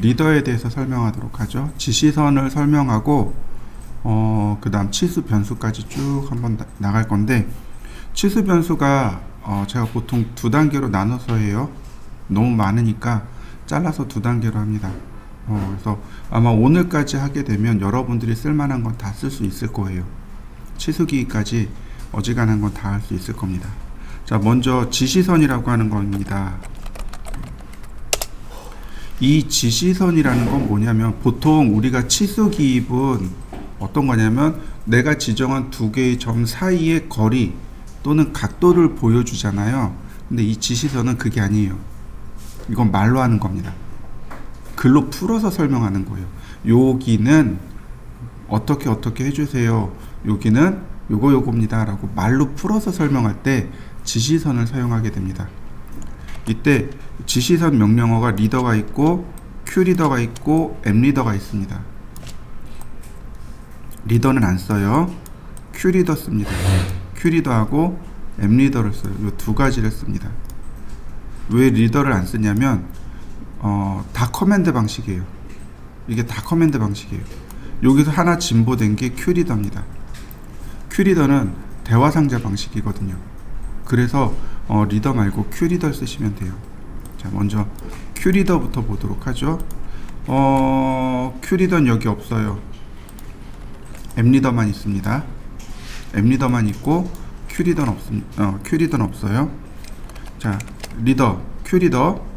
리더에 대해서 설명하도록 하죠. 지시선을 설명하고 그 다음 치수 변수까지 쭉 한번 나갈 건데, 치수 변수가 제가 보통 두 단계로 나눠서 해요. 너무 많으니까 잘라서 두 단계로 합니다. 그래서 아마 오늘까지 하게 되면 여러분들이 쓸만한 건 다 쓸 수 있을 거예요. 치수기까지 어지간한 건 다 할 수 있을 겁니다. 자, 먼저 지시선이라고 하는 겁니다. 이 지시선이라는 건 뭐냐면, 보통 우리가 치수 기입은 어떤 거냐면, 내가 지정한 두 개의 점 사이의 거리 또는 각도를 보여주잖아요. 근데 이 지시선은 그게 아니에요. 이건 말로 하는 겁니다. 글로 풀어서 설명하는 거예요. 여기는 어떻게 해주세요. 여기는 요겁니다 라고 말로 풀어서 설명할 때 지시선을 사용하게 됩니다. 이때 지시선 명령어가 리더가 있고 큐리더가 있고 앱리더가 있습니다. 리더는 안 써요. 큐리더 씁니다. 큐리더하고 앱리더를 써요. 이 두 가지를 씁니다. 왜 리더를 안 쓰냐면 다 커맨드 방식이에요. 이게 다 커맨드 방식이에요. 여기서 하나 진보된 게 큐리더입니다. 큐리더는 대화 상자 방식이거든요. 그래서 리더 말고 큐리더 쓰시면 돼요. 자, 먼저 큐리더부터 보도록 하죠. 큐리더는 여기 없어요. 앱리더만 있습니다. 앱리더만 있고 큐리더는 없어요. 자, 리더, 큐리더,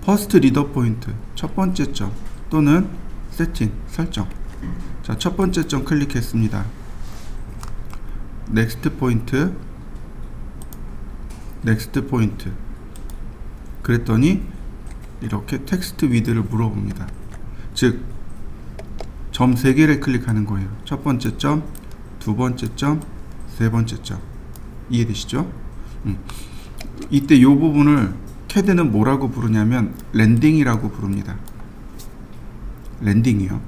퍼스트 리더 포인트, 첫 번째 점 또는 세팅, 설정. 자, 첫 번째 점 클릭했습니다. 넥스트 포인트, 그랬더니 이렇게 텍스트 위드를 물어봅니다. 즉, 점 3개를 클릭하는 거예요. 첫 번째 점, 두 번째 점, 세 번째 점. 이해되시죠? 이때 이 부분을 캐드는 뭐라고 부르냐면 랜딩이라고 부릅니다. 랜딩이요.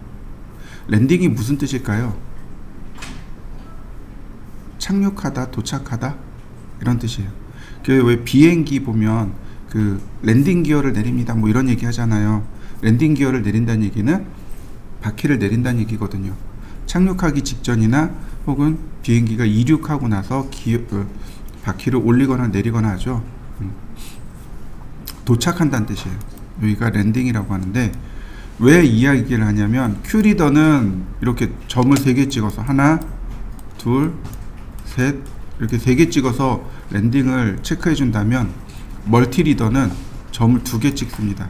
랜딩이 무슨 뜻일까요? 착륙하다, 도착하다, 이런 뜻이에요. 왜 비행기 보면 그 랜딩 기어를 내립니다, 뭐 이런 얘기 하잖아요. 랜딩 기어를 내린다는 얘기는 바퀴를 내린다는 얘기거든요. 착륙하기 직전이나 혹은 비행기가 이륙하고 나서 바퀴를 올리거나 내리거나 하죠. 도착한다는 뜻이에요. 여기가 랜딩이라고 하는데, 왜 이야기를 하냐면, 큐리더는 이렇게 점을 3개 찍어서 하나, 둘, 셋, 이렇게 3개 찍어서 랜딩을 체크해 준다면, 멀티리더는 점을 2개 찍습니다.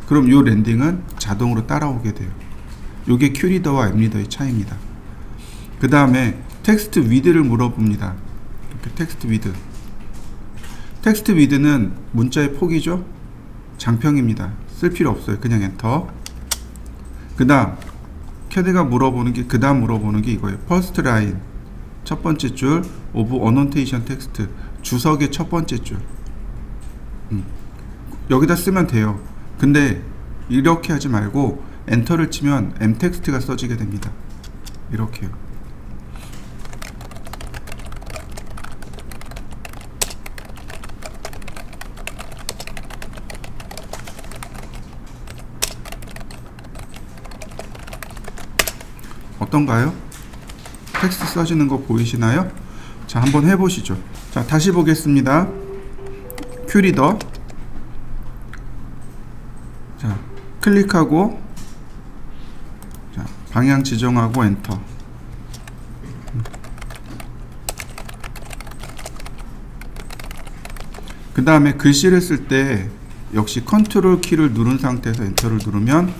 그럼 이 랜딩은 자동으로 따라오게 돼요. 이게 큐리더와 앱리더의 차이입니다. 그 다음에 텍스트 위드를 물어봅니다. 이렇게 텍스트 위드는 문자의 폭이죠. 장평입니다. 쓸 필요 없어요. 그냥 엔터. 그 다음 캐드가 물어보는 게 이거예요. 퍼스트 라인, 첫 번째 줄, 오브 어노테이션 텍스트, 주석의 첫 번째 줄. 여기다 쓰면 돼요. 근데 이렇게 하지 말고 엔터를 치면 M 텍스트가 써지게 됩니다. 이렇게요. 어떤가요? 텍스트 써지는 거 보이시나요? 자, 한번 해보시죠. 자, 다시 보겠습니다. 큐리더. 자, 클릭하고, 자, 방향 지정하고 엔터. 그 다음에 글씨를 쓸 때 역시 컨트롤 키를 누른 상태에서 엔터를 누르면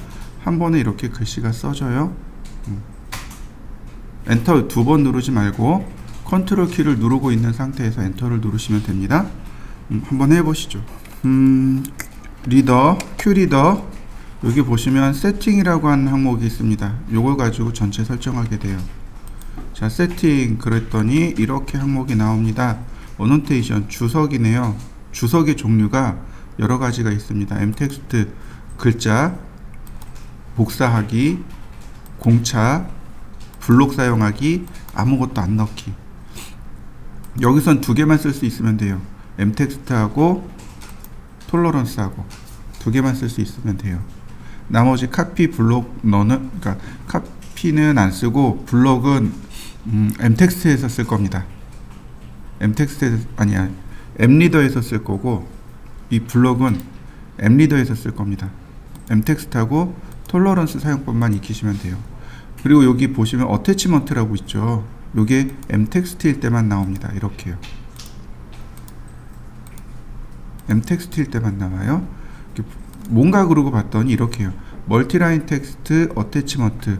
한 번에 이렇게 글씨가 써져요. 엔터 2번 누르지 말고 컨트롤 키를 누르고 있는 상태에서 엔터를 누르시면 됩니다. 한번 해보시죠. 리더, 큐리더, 여기 보시면 세팅이라고 하는 항목이 있습니다. 요걸 가지고 전체 설정하게 돼요. 자, 세팅 그랬더니 이렇게 항목이 나옵니다. 어노테이션, 주석이네요. 주석의 종류가 여러 가지가 있습니다. M 텍스트, 글자, 복사하기, 공차, 블록 사용하기, 아무것도 안 넣기. 여기선 2개만 쓸 수 있으면 돼요. M 텍스트하고 톨러런스하고 두 개만 쓸 수 있으면 돼요. 나머지 카피, 블록, 너는 그러니까 카피는 안 쓰고 블록은 m텍스트에서 쓸 겁니다. m텍스트에서 아니야 m리더에서 쓸 거고 이 블록은 m리더에서 쓸 겁니다. m텍스트하고 톨러런스 사용법만 익히시면 돼요. 그리고 여기 보시면 어태치먼트라고 있죠. 요게 m텍스트일 때만 나옵니다. 이렇게요. m텍스트일 때만 나와요. 뭔가 그러고 봤더니 이렇게요. 멀티라인 텍스트 어태치먼트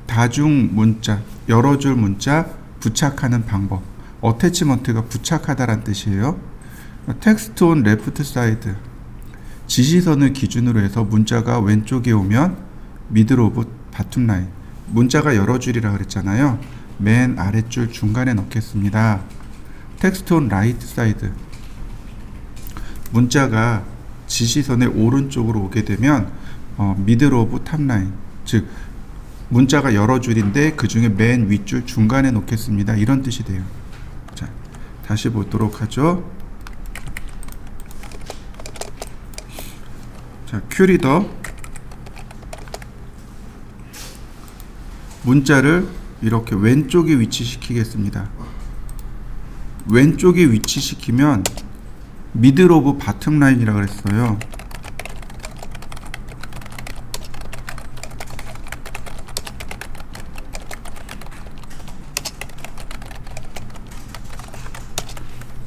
다중 문자 여러 줄 문자 부착하는 방법. 어태치먼트가 부착하다란 뜻이에요. 텍스트 온 레프트 사이드 지시선을 기준으로 해서 문자가 왼쪽에 오면 미들 오브 바텀 라인 문자가 여러 줄이라 그랬잖아요. 맨 아랫줄 중간에 넣겠습니다. 텍스트 온 라이트 사이드 문자가 지시선의 오른쪽으로 오게 되면 미들 오브 탑 라인 즉 문자가 여러 줄인데 그 중에 맨 윗줄 중간에 놓겠습니다. 이런 뜻이 돼요. 자, 다시 보도록 하죠. 자, 큐리더 문자를 이렇게 왼쪽에 위치시키겠습니다. 왼쪽에 위치시키면 미들 오브 바텀 라인이라고 그랬어요.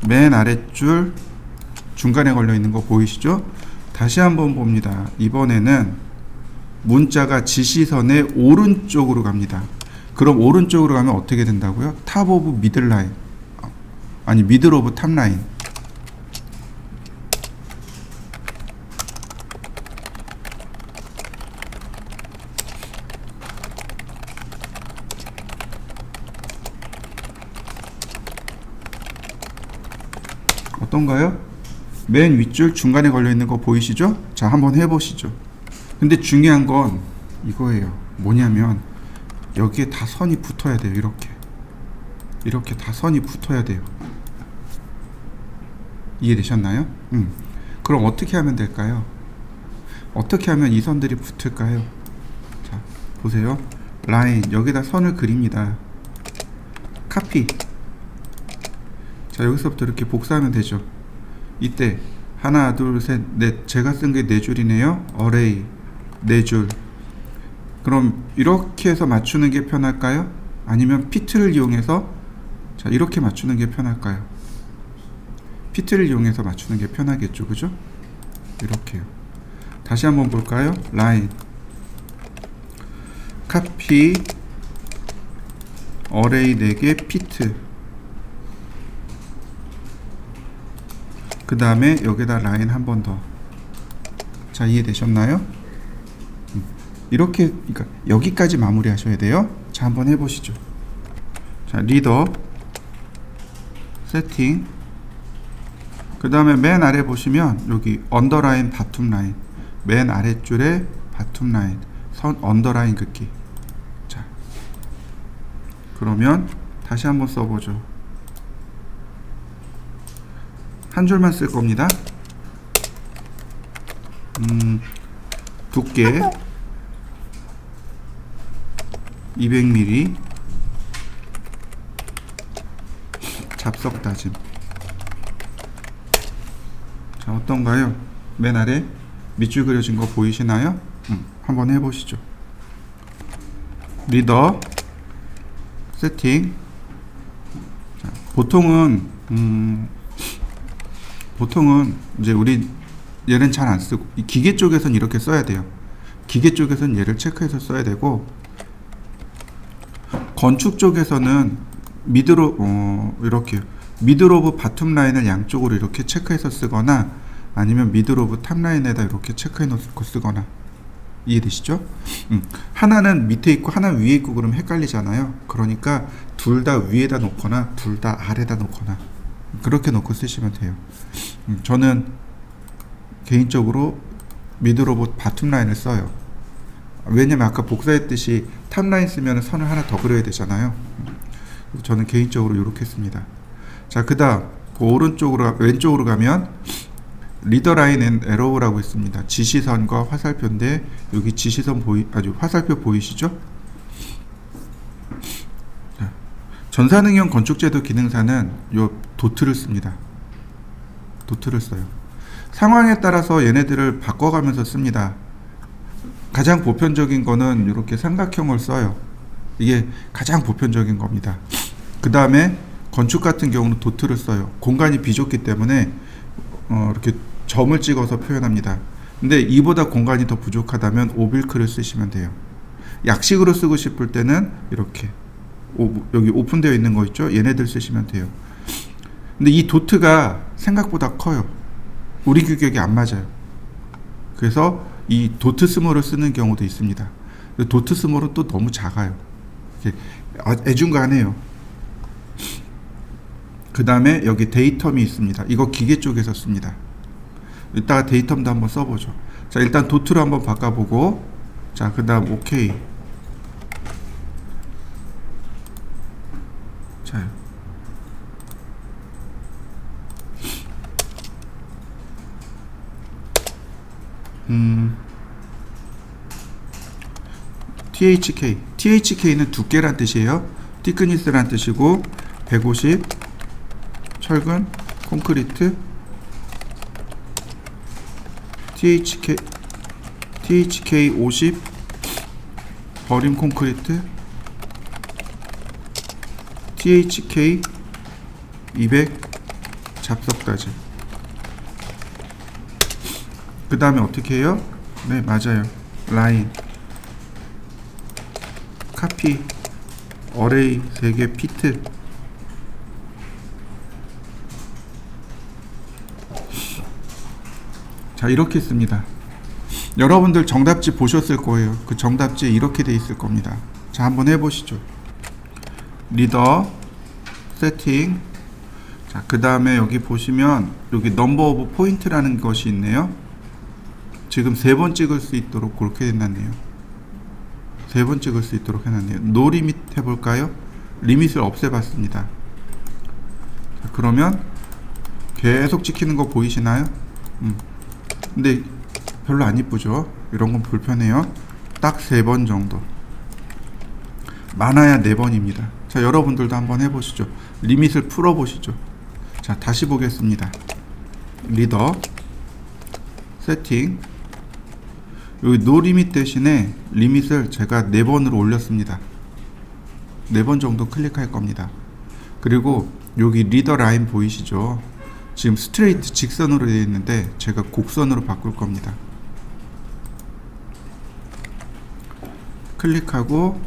맨 아랫줄 중간에 걸려 있는 거 보이시죠? 다시 한번 봅니다. 이번에는 문자가 지시선의 오른쪽으로 갑니다. 그럼 오른쪽으로 가면 어떻게 된다고요? 탑 오브 미들 라인 아니 미들 오브 탑 라인 어떤가요? 맨 윗줄 중간에 걸려 있는 거 보이시죠? 자, 한번 해보시죠. 근데 중요한 건 이거예요. 뭐냐면 여기에 다 선이 붙어야 돼요. 이렇게 다 선이 붙어야 돼요. 이해되셨나요? 그럼 어떻게 하면 될까요? 어떻게 하면 이 선들이 붙을까요? 자, 보세요. 라인 여기다 선을 그립니다. 카피. 자, 여기서부터 이렇게 복사하면 되죠. 이때 하나, 둘, 셋, 넷. 제가 쓴 게 네 줄이네요. 어레이 네 줄. 그럼 이렇게 해서 맞추는 게 편할까요? 아니면 피트를 이용해서 자, 이렇게 맞추는 게 편할까요? 피트를 이용해서 맞추는 게 편하겠죠, 그죠? 이렇게요. 다시 한번 볼까요? 라인 카피 어레이 4개 피트 그 다음에 여기다 라인 한 번 더. 자, 이해되셨나요? 이렇게 그러니까 여기까지 마무리 하셔야 돼요. 자, 한번 해보시죠. 자, 리더 세팅 그 다음에 맨 아래 보시면 여기 언더라인 바텀 라인 맨 아랫줄에 바텀 라인 선 언더라인 긋기. 자, 그러면 다시 한번 써보죠. 한 줄만 쓸 겁니다. 두께 200mm 잡석 다짐. 자, 어떤가요? 맨 아래 밑줄 그려진 거 보이시나요? 한번 해보시죠. 리더 세팅. 자, 보통은 이제 우리 얘는 잘 안 쓰고 이 기계 쪽에선 이렇게 써야 돼요. 기계 쪽에선 얘를 체크해서 써야 되고 건축 쪽에서는 이렇게 미들 오브 바텀 라인을 양쪽으로 이렇게 체크해서 쓰거나 아니면 미들 오브 탑 라인에다 이렇게 체크해 놓고 쓰거나. 이해되시죠? 하나는 밑에 있고 하나는 위에 있고 그러면 헷갈리잖아요. 그러니까 둘 다 위에다 놓거나 둘 다 아래다 놓거나 그렇게 놓고 쓰시면 돼요. 저는 개인적으로 미들 오브 바텀 라인을 써요. 왜냐면 아까 복사했듯이 탑 라인 쓰면 선을 하나 더 그려야 되잖아요. 저는 개인적으로 이렇게 씁니다. 자, 그 다음 왼쪽으로 가면 리더 라인 앤 에로우라고 있습니다. 지시선과 화살표인데 여기 지시선 화살표 보이시죠? 자, 전산응용 건축제도 기능사는 요 도트를 씁니다. 도트를 써요. 상황에 따라서 얘네들을 바꿔가면서 씁니다. 가장 보편적인 거는 이렇게 삼각형을 써요. 이게 가장 보편적인 겁니다. 그 다음에 건축 같은 경우는 도트를 써요. 공간이 비좁기 때문에 이렇게 점을 찍어서 표현합니다. 근데 이보다 공간이 더 부족하다면 오빌크를 쓰시면 돼요. 약식으로 쓰고 싶을 때는 이렇게 여기 오픈되어 있는 거 있죠? 얘네들 쓰시면 돼요. 근데 이 도트가 생각보다 커요. 우리 규격이 안 맞아요. 그래서 이 도트 스몰을 쓰는 경우도 있습니다. 도트 스몰은 또 너무 작아요. 애중간해요. 그 다음에 여기 데이텀이 있습니다. 이거 기계 쪽에서 씁니다. 이따가 데이텀도 한번 써보죠. 자, 일단 도트로 한번 바꿔보고, 자, 그 다음 오케이. 자, THK는 두께란 뜻이에요. thickness란 뜻이고 150 철근 콘크리트 THK 50 버림 콘크리트 THK 200 잡석다지. 그 다음에 어떻게 해요? 네, 맞아요. 라인 카피 어레이 3개 피트. 자, 이렇게 씁니다. 여러분들 정답지 보셨을 거예요. 그 정답지에 이렇게 돼 있을 겁니다. 자, 한번 해보시죠. 리더 세팅. 자, 그 다음에 여기 보시면 여기 넘버 오브 포인트라는 것이 있네요. 지금 3번 찍을 수 있도록 그렇게 해놨네요. 3번 찍을 수 있도록 해놨네요. 노 리밋 해볼까요? 리밋을 없애봤습니다. 자, 그러면 계속 찍히는 거 보이시나요? 근데 별로 안 이쁘죠? 이런 건 불편해요. 딱 3번 정도. 많아야 4번입니다. 자, 여러분들도 한번 해보시죠. 리밋을 풀어보시죠. 자, 다시 보겠습니다. 리더 세팅. 여기 노 리밋 대신에 리밋을 제가 4번으로 올렸습니다. 4번 정도 클릭할 겁니다. 그리고 여기 리더 라인 보이시죠? 지금 스트레이트 직선으로 되어 있는데 제가 곡선으로 바꿀 겁니다. 클릭하고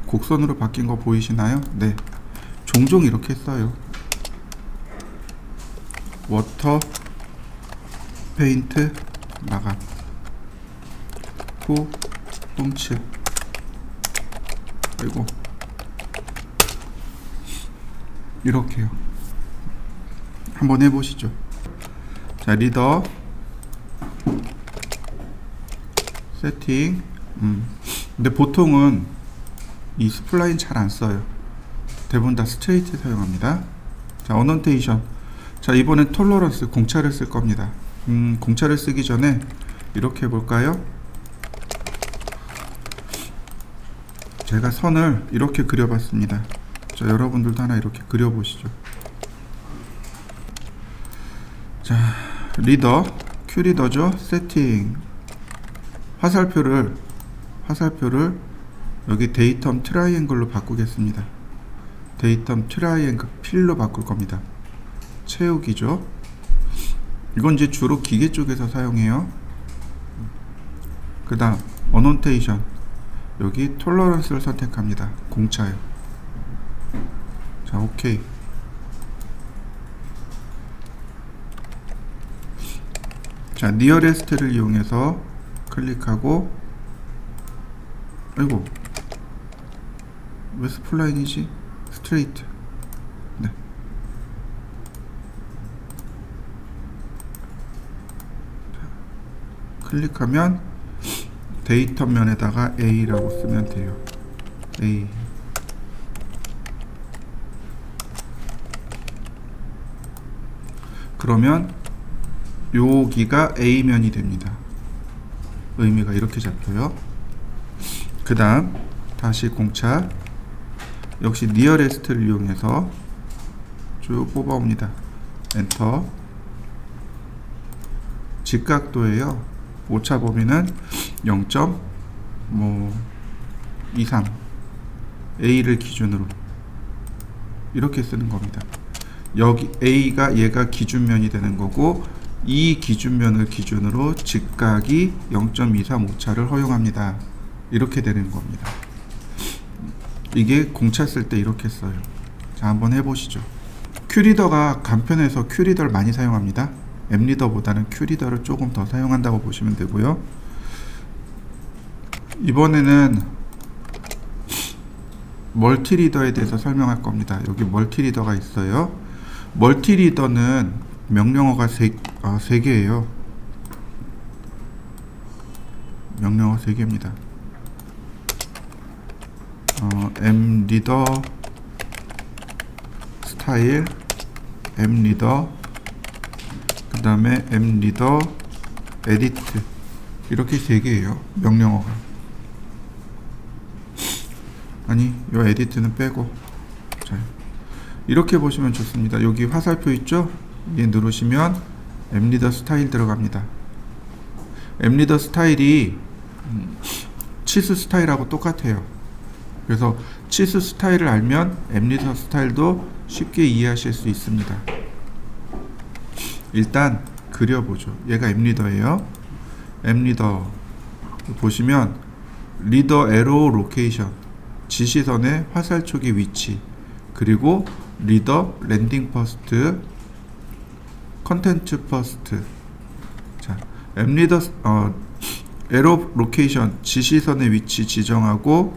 곡선으로 바뀐 거 보이시나요? 네. 종종 이렇게 써요. 워터 페인트 마감 후 홈츠. 그리고 이렇게요. 한번 해보시죠. 자, 리더 세팅. 근데 보통은 이 스플라인 잘 안 써요. 대부분 다 스트레이트 사용합니다. 자, 어넌테이션. 자, 이번엔 톨러런스 공차를 쓸 겁니다. 공차를 쓰기 전에 이렇게 해볼까요? 제가 선을 이렇게 그려봤습니다. 자, 여러분들도 하나 이렇게 그려보시죠. 자, 리더 큐리더죠. 세팅. 화살표를 여기 데이텀 트라이앵글로 바꾸겠습니다. 데이텀 트라이앵글 필로 바꿀 겁니다. 채우기죠. 이건 이제 주로 기계 쪽에서 사용해요. 그 다음 어논테이션. 여기 톨러런스를 선택합니다. 공차요. 자, 오케이. 자, 니어레스트를 이용해서 클릭하고, 아이고, 왜 스플라인이지? 스트레이트. 네. 자, 클릭하면 데이터 면에다가 A라고 쓰면 돼요. A. 그러면 여기가 A면이 됩니다. 의미가 이렇게 잡혀요. 그 다음 다시 공차, 역시 니어레스트를 이용해서 쭉 뽑아옵니다. 엔터. 직각도예요. 오차 범위는 0.23 A를 기준으로 이렇게 쓰는 겁니다. 여기 A가 얘가 기준면이 되는 거고, 이 기준면을 기준으로 직각이 0.23 오차를 허용합니다. 이렇게 되는 겁니다. 이게 공차 쓸 때 이렇게 써요. 자, 한번 해보시죠. 큐리더가 간편해서 큐리더를 많이 사용합니다. 앱리더보다는 큐리더를 조금 더 사용한다고 보시면 되고요. 이번에는 멀티리더에 대해서 설명할 겁니다. 여기 멀티리더가 있어요. 멀티리더는 명령어가 3개예요. 명령어 3개입니다. 앱리더 스타일, 앱리더, 그 다음에 앱리더 에디트, 이렇게 3개예요. 명령어가. 아니, 요 에디트는 빼고, 자, 이렇게 보시면 좋습니다. 여기 화살표 있죠? 얘 누르시면 앱리더 스타일 들어갑니다. 앱리더 스타일이 치수 스타일하고 똑같아요. 그래서 치수 스타일을 알면 앱리더 스타일도 쉽게 이해하실 수 있습니다. 일단 그려보죠. 얘가 앱리더예요. 앱리더 보시면 리더 에로 로케이션, 지시선의 화살촉의 위치, 그리고 리더 랜딩 퍼스트, 컨텐츠 퍼스트. 자, 앱리더 에로 로케이션, 지시선의 위치 지정하고,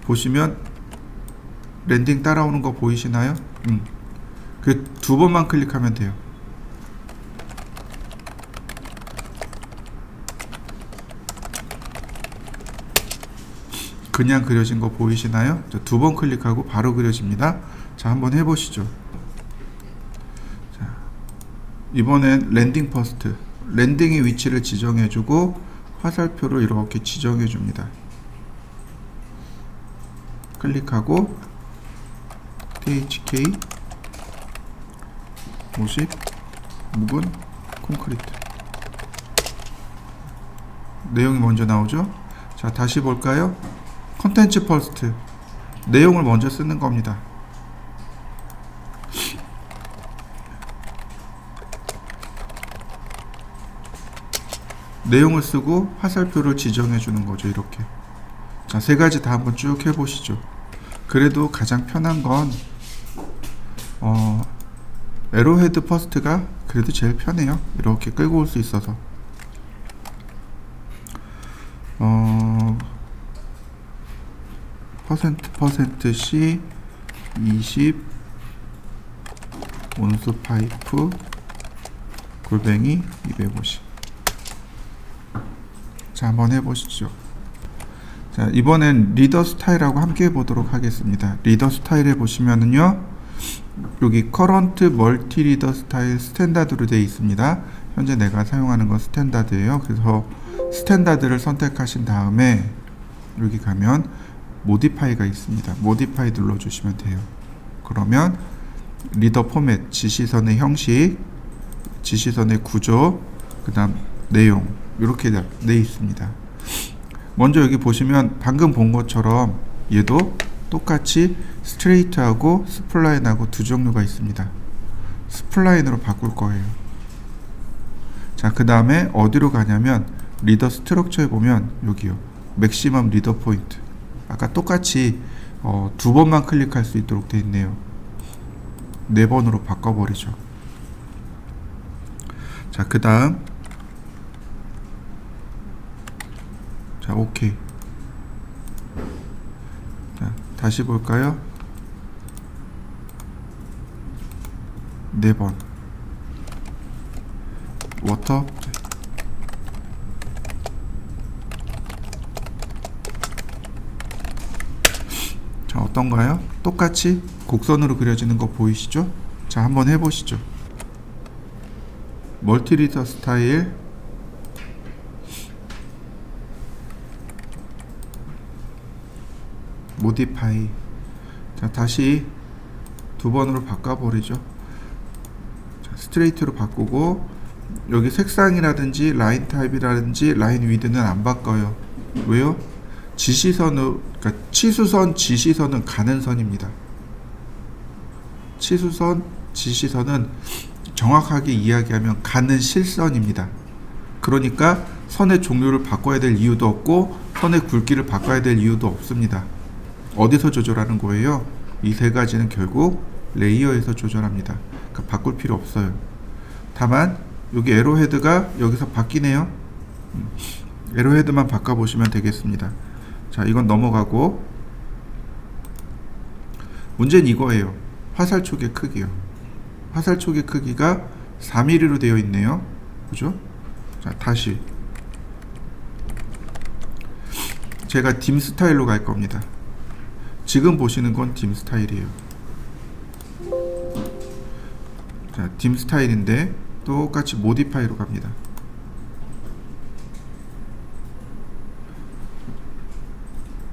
보시면 랜딩 따라오는 거 보이시나요? 그 2번만 클릭하면 돼요. 그냥 그려진 거 보이시나요? 2번 클릭하고 바로 그려집니다. 자, 한번 해보시죠. 자, 이번엔 랜딩 퍼스트, 랜딩의 위치를 지정해주고 화살표로 이렇게 지정해줍니다. 클릭하고 THK 50 묵은 콘크리트, 내용이 먼저 나오죠. 자, 다시 볼까요? 컨텐츠 퍼스트, 내용을 먼저 쓰는 겁니다. 내용을 쓰고 화살표를 지정해 주는 거죠. 이렇게. 자, 3가지 다 한번 쭉 해보시죠. 그래도 가장 편한 건 에로헤드 퍼스트가 그래도 제일 편해요. 이렇게 끌고 올 수 있어서. 퍼센트 C 20 온수 파이프 골뱅이 250. 자, 한번 해보시죠. 자, 이번엔 리더 스타일하고 함께 해보도록 하겠습니다. 리더 스타일에 보시면은요, 여기 커런트 멀티 리더 스타일 스탠다드로 되어 있습니다. 현재 내가 사용하는 건 스탠다드예요. 그래서 스탠다드를 선택하신 다음에 여기 가면 모디파이가 있습니다. 모디파이 눌러주시면 돼요. 그러면 리더 포맷, 지시선의 형식, 지시선의 구조, 그 다음 내용, 이렇게 되어 있습니다. 먼저 여기 보시면 방금 본 것처럼 얘도 똑같이 스트레이트하고 스플라인하고 2 종류가 있습니다. 스플라인으로 바꿀 거예요. 자, 그 다음에 어디로 가냐면 리더 스트럭처에 보면 여기요, 맥시멈 리더 포인트, 아까 똑같이 2번만 클릭할 수 있도록 되어 있네요. 4번으로 바꿔버리죠. 자, 그 다음, 자, 오케이. 자, 다시 볼까요? 4번 워터. 자, 어떤가요? 똑같이 곡선으로 그려지는 거 보이시죠? 자, 한번 해보시죠. 멀티리더 스타일, 모디파이. 자, 다시 두 번으로 바꿔버리죠. 자, 스트레이트로 바꾸고, 여기 색상이라든지 라인 타입이라든지 라인 위드는 안 바꿔요. 왜요? 지시선은, 그러니까 치수선, 지시선은 가는 선입니다. 치수선, 지시선은 정확하게 이야기하면 가는 실선입니다. 그러니까 선의 종류를 바꿔야 될 이유도 없고 선의 굵기를 바꿔야 될 이유도 없습니다. 어디서 조절하는 거예요? 이 세 가지는 결국 레이어에서 조절합니다. 그러니까 바꿀 필요 없어요. 다만 여기 에로헤드가 여기서 바뀌네요. 에로헤드만 바꿔보시면 되겠습니다. 자, 이건 넘어가고, 문제는 이거예요. 화살촉의 크기요. 화살촉의 크기가 4mm로 되어 있네요. 그죠? 자, 다시 제가 딤 스타일로 갈 겁니다. 지금 보시는 건 딤 스타일이에요. 자, 딤 스타일인데 똑같이 모디파이로 갑니다.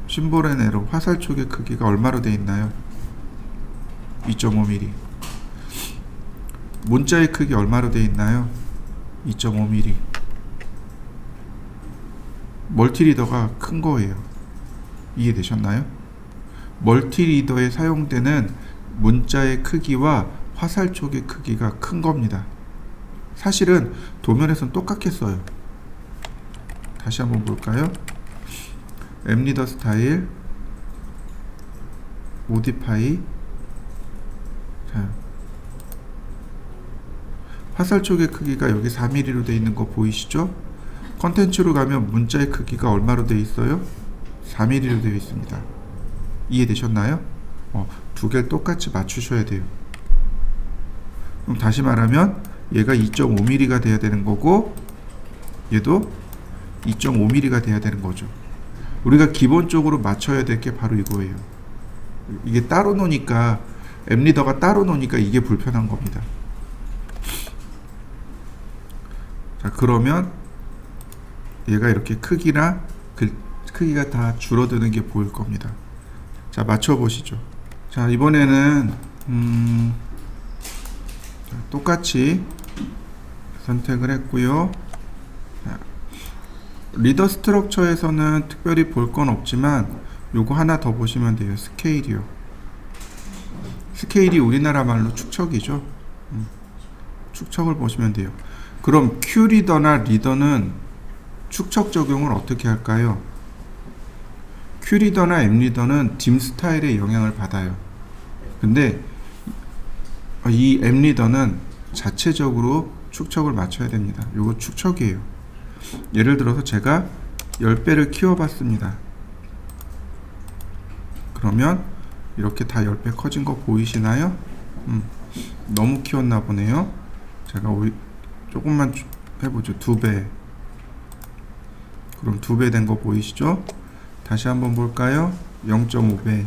심볼 앤 에러, 화살촉의 크기가 얼마로 되어 있나요? 2.5mm. 문자의 크기 얼마로 되어 있나요? 2.5mm. 멀티리더가 큰 거예요. 이해되셨나요? 멀티리더에 사용되는 문자의 크기와 화살촉의 크기가 큰 겁니다. 사실은 도면에서는 똑같게 써요. 다시 한번 볼까요? 앱리더 스타일, 모디파이. 자, 화살촉의 크기가 여기 4mm로 되어 있는 거 보이시죠? 컨텐츠로 가면 문자의 크기가 얼마로 되어 있어요? 4mm로 되어 있습니다. 이해되셨나요? 두 개를 똑같이 맞추셔야 돼요. 그럼 다시 말하면 얘가 2.5mm가 돼야 되는 거고 얘도 2.5mm가 돼야 되는 거죠. 우리가 기본적으로 맞춰야 될 게 바로 이거예요. 이게 따로 노니까, 앱리더가 따로 노니까 이게 불편한 겁니다. 자, 그러면 얘가 이렇게 크기나 크기가 다 줄어드는 게 보일 겁니다. 자, 맞춰보시죠. 자, 이번에는 똑같이 선택을 했고요. 자, 리더 스트럭처에서는 특별히 볼 건 없지만 요거 하나 더 보시면 돼요. 스케일이요. 스케일이 우리나라 말로 축척이죠. 축척을 보시면 돼요. 그럼 Q 리더나 리더는 축척 적용을 어떻게 할까요? Q 리더나 M 리더는 딤 스타일의 영향을 받아요. 근데 이 M 리더는 자체적으로 축척을 맞춰야 됩니다. 요거 축척이에요. 예를 들어서 제가 10배를 키워봤습니다. 그러면 이렇게 다 10배 커진 거 보이시나요? 너무 키웠나 보네요. 제가 조금만 해보죠. 2배. 그럼 2배 된 거 보이시죠? 다시 한번 볼까요? 0.5배.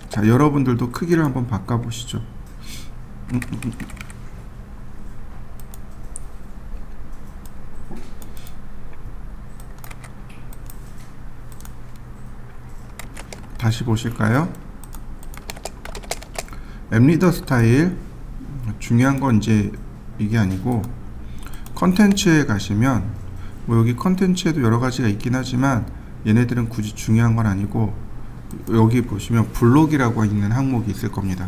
자, 여러분들도 크기를 한번 바꿔보시죠. 다시 보실까요? 앱리더 스타일, 중요한 건 이제 이게 아니고 컨텐츠에 가시면 뭐 여기 컨텐츠에도 여러 가지가 있긴 하지만 얘네들은 굳이 중요한 건 아니고 여기 보시면 블록이라고 있는 항목이 있을 겁니다.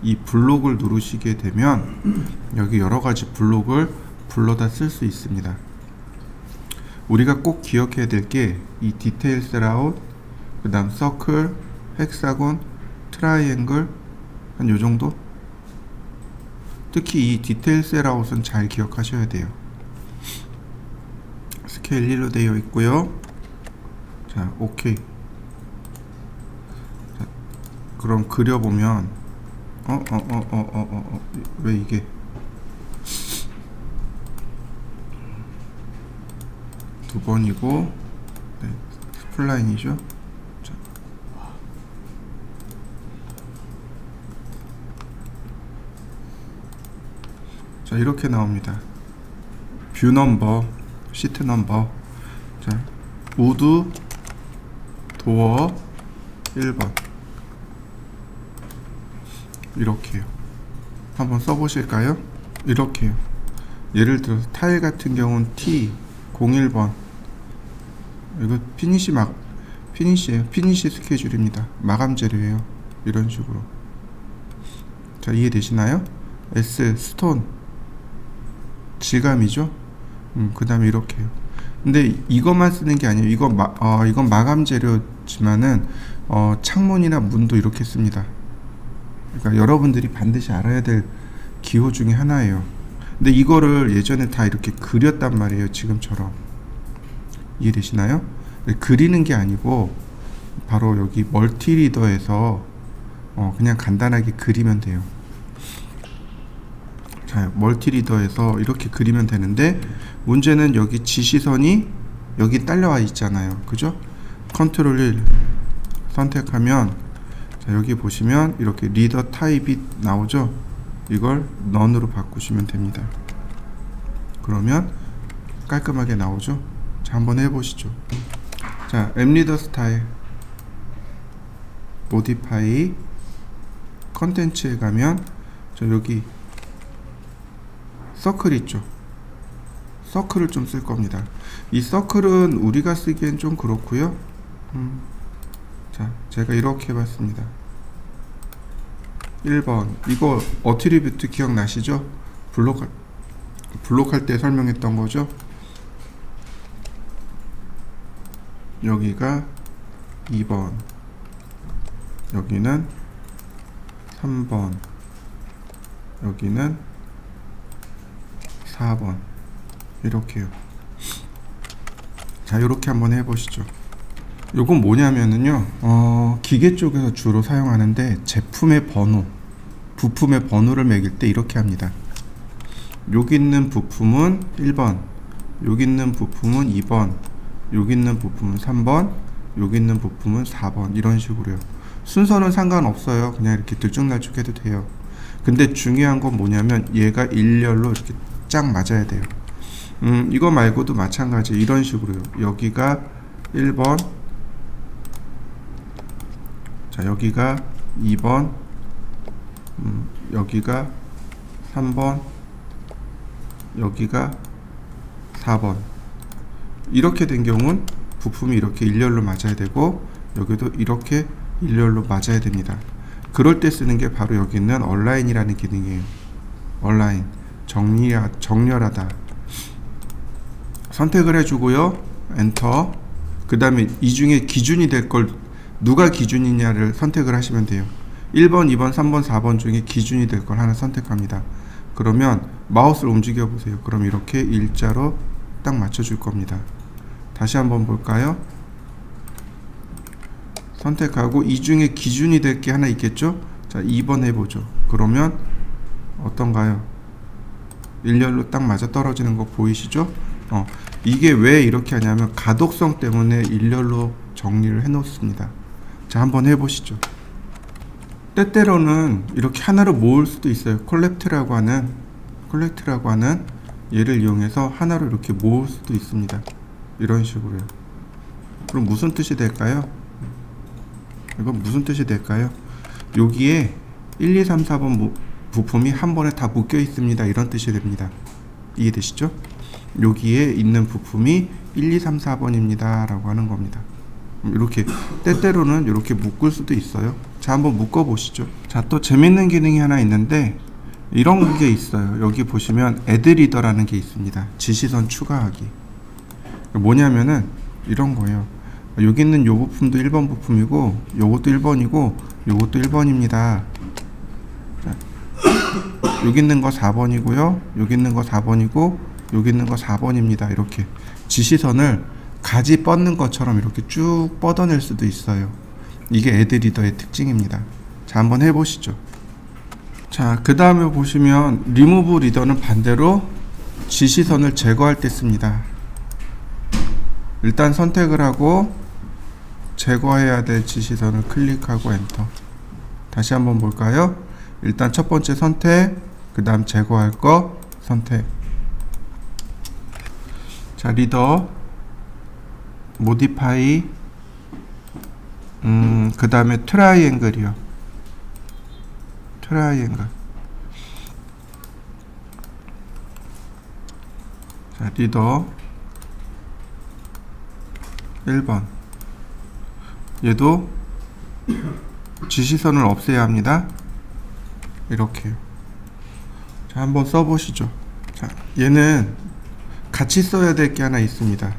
이 블록을 누르시게 되면 여기 여러 가지 블록을 불러다 쓸 수 있습니다. 우리가 꼭 기억해야 될 게 이 디테일 셀아웃, 그 다음 서클, 헥사곤, 트라이앵글, 한 요정도? 특히 이 디테일 셀아웃은 잘 기억하셔야 돼요. 스케일 1로 되어 있고요. 자, 오케이. 자, 그럼 그려보면 왜 이게 두 번이고, 네, 스플라인이죠. 자, 자, 이렇게 나옵니다. 뷰 넘버, 시트 넘버. 자, 우드 도어 1번. 이렇게요. 한번 써보실까요? 이렇게요. 예를 들어서 타일 같은 경우는 T01번. 이거 피니시에요. 피니시 스케줄입니다. 마감 재료예요. 이런 식으로. 자, 이해되시나요? S 스톤 질감이죠. 그 다음에 이렇게요. 근데 이것만 쓰는 게 아니에요. 이건 마감 재료지만은 창문이나 문도 이렇게 씁니다. 그러니까 여러분들이 반드시 알아야 될 기호 중에 하나예요. 근데 이거를 예전에 다 이렇게 그렸단 말이에요. 지금처럼. 이해되시나요? 그리는 게 아니고 바로 여기 멀티리더에서 그냥 간단하게 그리면 돼요. 자, 멀티리더에서 이렇게 그리면 되는데, 문제는 여기 지시선이 여기 딸려와 있잖아요. 그죠? 컨트롤 1 선택하면, 자, 여기 보시면 이렇게 리더 타입이 나오죠? 이걸 넌으로 바꾸시면 됩니다. 그러면 깔끔하게 나오죠? 자, 한번 해보시죠. 자, 앱리더 스타일 모디파이 컨텐츠에 가면, 저 여기 서클 있죠? 서클을 좀 쓸 겁니다. 이 서클은 우리가 쓰기엔 좀 그렇고요. 자, 제가 이렇게 해봤습니다. 1번 이거 어트리뷰트 기억나시죠? 블록할 때 설명했던 거죠. 여기가 2번, 여기는 3번, 여기는 4번. 이렇게요. 자, 이렇게 한번 해보시죠. 요건 뭐냐면은요, 기계 쪽에서 주로 사용하는데, 제품의 번호, 부품의 번호를 매길 때 이렇게 합니다. 여기 있는 부품은 1번, 여기 있는 부품은 2번, 여기 있는 부품은 3번, 여기 있는 부품은 4번. 이런 식으로요. 순서는 상관없어요. 그냥 이렇게 들쭉날쭉 해도 돼요. 근데 중요한 건 뭐냐면, 얘가 일렬로 이렇게 쫙 맞아야 돼요. 이거 말고도 마찬가지 이런 식으로요. 여기가 1번, 자, 여기가 2번, 여기가 3번, 여기가 4번. 이렇게 된 경우는 부품이 이렇게 일렬로 맞아야 되고, 여기도 이렇게 일렬로 맞아야 됩니다. 그럴 때 쓰는 게 바로 여기 있는 얼라인이라는 기능이에요. 얼라인, 정렬하다. 선택을 해주고요. 엔터. 그 다음에 이 중에 기준이 될 걸 누가 기준이냐를 선택을 하시면 돼요. 1번, 2번, 3번, 4번 중에 기준이 될 걸 하나 선택합니다. 그러면 마우스를 움직여 보세요. 그럼 이렇게 일자로 딱 맞춰줄 겁니다. 다시 한번 볼까요? 선택하고 이 중에 기준이 될 게 하나 있겠죠? 자, 2번 해보죠. 그러면 어떤가요? 일렬로 딱 맞아 떨어지는 거 보이시죠? 이게 왜 이렇게 하냐면 가독성 때문에 일렬로 정리를 해 놓습니다. 자, 한번 해보시죠. 때때로는 이렇게 하나로 모을 수도 있어요. 콜렉트라고 하는 얘를 이용해서 하나로 이렇게 모을 수도 있습니다. 이런 식으로요. 그럼 무슨 뜻이 될까요? 이건 무슨 뜻이 될까요? 여기에 1, 2, 3, 4번 부품이 한 번에 다 묶여 있습니다. 이런 뜻이 됩니다. 이해되시죠? 여기에 있는 부품이 1, 2, 3, 4번입니다 라고 하는 겁니다. 이렇게 때때로는 이렇게 묶을 수도 있어요. 자, 한번 묶어 보시죠. 자, 또 재밌는 기능이 하나 있는데 이런 게 있어요. 여기 보시면 애드리더라는 게 있습니다. 지시선 추가하기. 뭐냐면은 이런 거예요. 여기 있는 요 부품도 1번 부품이고, 요것도 1번이고, 요것도 1번입니다. 자, 여기 있는 거 4번이고요. 여기 있는 거 4번이고, 여기 있는 거 4번입니다. 이렇게 지시선을 가지 뻗는 것처럼 이렇게 쭉 뻗어낼 수도 있어요. 이게 애드리더의 특징입니다. 자, 한번 해보시죠. 자, 그 다음에 보시면 리무브 리더는 반대로 지시선을 제거할 때 씁니다. 일단 선택을 하고 제거해야 될 지시선을 클릭하고 엔터. 다시 한번 볼까요? 일단 첫 번째 선택, 그 다음 제거할 거 선택. 자, 리더 모디파이, 그 다음에 트라이앵글이요. 트라이앵글. 자, 리더 1번. 얘도 지시선을 없애야 합니다. 이렇게요. 자, 한번 써보시죠. 자, 얘는 같이 써야 될 게 하나 있습니다.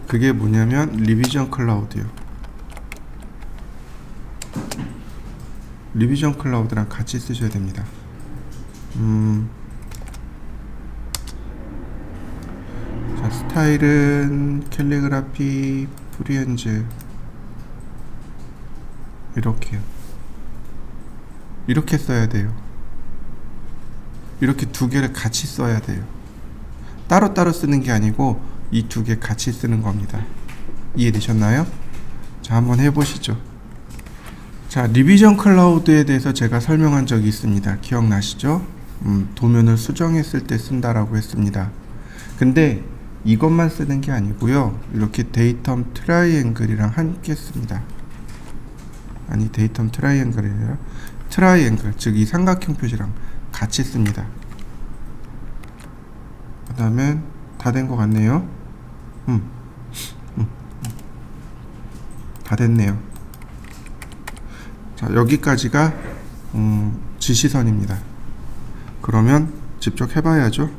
그게 뭐냐면 리비전 클라우드요. 리비전 클라우드랑 같이 쓰셔야 됩니다. 자, 스타일은 캘리그라피, 프리엔즈 이렇게요. 이렇게 써야 돼요. 이렇게 두 개를 같이 써야 돼요. 따로따로 쓰는 게 아니고 이 두 개 같이 쓰는 겁니다. 이해되셨나요? 자, 한번 해보시죠. 자, 리비전 클라우드에 대해서 제가 설명한 적이 있습니다. 기억나시죠? 도면을 수정했을 때 쓴다라고 했습니다. 근데 이것만 쓰는 게 아니고요. 이렇게 데이텀 트라이앵글이랑 함께 씁니다. 아니, 데이텀 트라이앵글이 아니라 트라이앵글, 즉 이 삼각형 표시랑 같이 씁니다. 그 다음에 다 된 것 같네요. 다 됐네요. 자, 여기까지가 지시선입니다. 그러면 직접 해봐야죠.